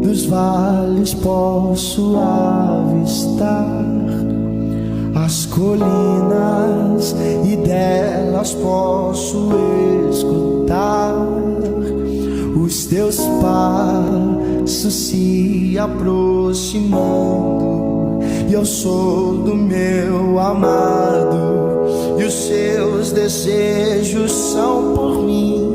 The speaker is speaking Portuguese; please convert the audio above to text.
Nos vales posso avistar as colinas e delas posso escutar os teus passos se aproximando. E eu sou do meu amado, e os seus desejos são por mim.